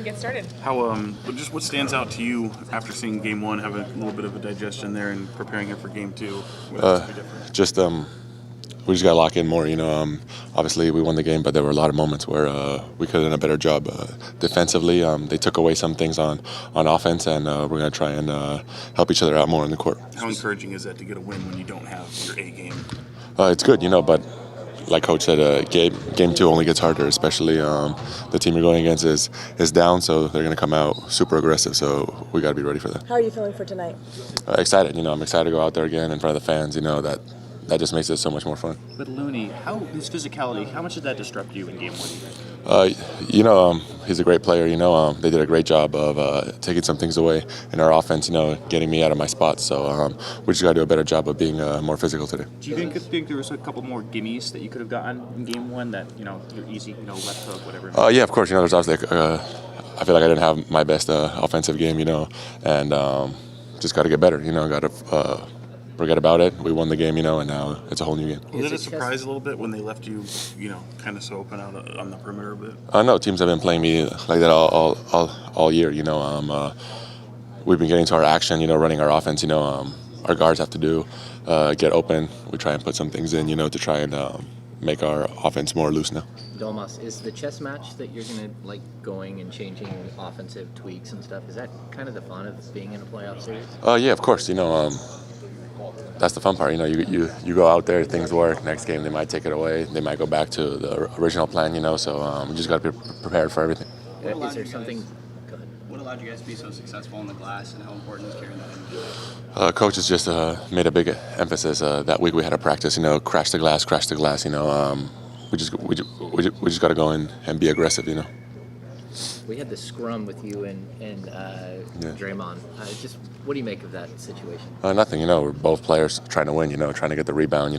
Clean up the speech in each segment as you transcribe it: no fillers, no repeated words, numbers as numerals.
Get started. What stands out to you after seeing Game 1, having a little bit of a digestion there, and preparing it for Game 2? What's be different? We just got to lock in more. Obviously we won the game, but there were a lot of moments where we could have done a better job defensively. They took away some things on offense, and we're going to try and help each other out more in the court. How encouraging is that to get a win when you don't have your A game? It's good, but like Coach said, game 2 only gets harder, especially the team you're going against is down, so they're going to come out super aggressive, so we got to be ready for that. How are you feeling for tonight? Excited, I'm excited to go out there again in front of the fans, that just makes it so much more fun. But Looney, his physicality, how much did that disrupt you in Game 1? He's a great player, they did a great job of taking some things away in our offense, getting me out of my spot, so we just got to do a better job of being more physical today. Do you think there was a couple more gimmies that you could have gotten in Game 1 that, you're easy, left hook, whatever? Yeah, of course, there's obviously, I feel like I didn't have my best offensive game, and just got to get better, got to forget about it. We won the game, and now it's a whole new game. Was it a surprise a little bit when they left you, kind of so open out on the perimeter a bit? No, teams have been playing me like that all year. We've been getting to our action, running our offense. Our guards have to get open. We try and put some things in, to try and make our offense more loose now. Domas, is the chess match that you're going to like going and changing offensive tweaks and stuff, is that kind of the fun of being in a playoff series? Yeah, of course. That's the fun part. You go out there, things work. Next game, they might take it away. They might go back to the original plan. So we just got to be prepared for everything. Is there something? Go ahead. What allowed you guys to be so successful on the glass, and how important is carrying that in? Coaches just made a big emphasis that week. We had to practice. Crash the glass. We just got to go in and be aggressive. We had the scrum with you and Draymond. Just what do you make of that situation? Nothing. We're both players trying to win. Trying to get the rebound.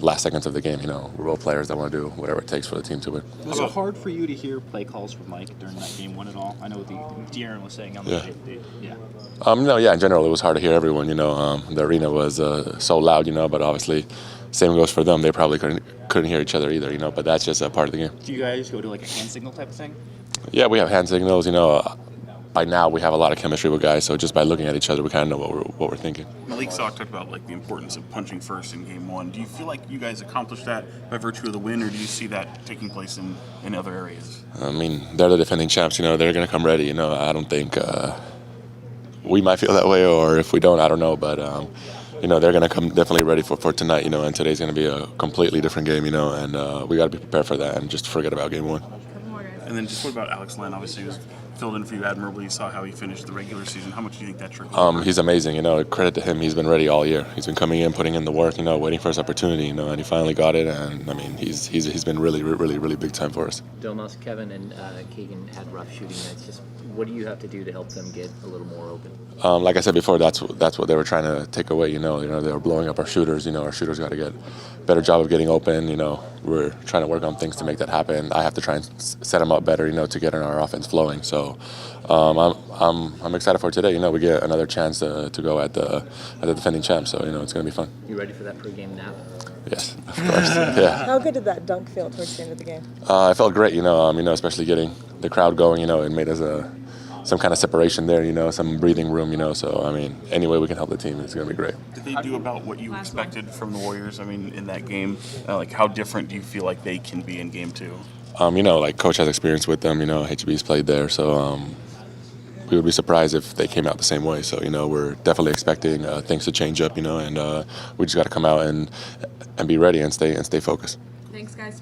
Last seconds of the game. We're both players that want to do whatever it takes for the team to win. Was it hard for you to hear play calls from Mike during that Game 1 at all? I know De'Aaron was saying on the tape. Yeah. In general, it was hard to hear everyone. The arena was so loud. But obviously, same goes for them. They probably couldn't hear each other either. But that's just a part of the game. Do you guys go to like a hand signal type of thing? Yeah, we have hand signals. By now we have a lot of chemistry with guys, so just by looking at each other, we kind of know what we're thinking. Malik talked about the importance of punching first in Game 1. Do you feel like you guys accomplished that by virtue of the win, or do you see that taking place in other areas? They're the defending champs. They're going to come ready. I don't think we might feel that way, or if we don't, I don't know. But they're going to come definitely ready for tonight. And today's going to be a completely different game. And we got to be prepared for that and just forget about Game 1. And then just what about Alex Len? Obviously, he was filled in for you admirably. You saw how he finished the regular season. How much do you think that trickled? He's amazing. Credit to him. He's been ready all year. He's been coming in, putting in the work. Waiting for his opportunity. And he finally got it. And he's been really big time for us. Domas, Kevin, and Keegan had rough shooting nights. Just what do you have to do to help them get a little more open? Like I said before, that's what they were trying to take away. They were blowing up our shooters. Our shooters got to get a better job of getting open. We're trying to work on things to make that happen. I have to try and set them up better, to get our offense flowing. So I'm excited for today. We get another chance to go at the defending champs. So it's going to be fun. You ready for that pregame nap? Yes, of course. Yeah. How good did that dunk feel towards the end of the game? I felt great. Especially getting the crowd going. It made us some kind of separation there. Some breathing room. So any way we can help the team, it's going to be great. Did they do about what you expected from the Warriors? In that game, how different do you feel like they can be in Game 2? Coach has experience with them. HB's played there, so we would be surprised if they came out the same way. So we're definitely expecting things to change up. And we just got to come out and be ready and stay focused. Thanks, guys.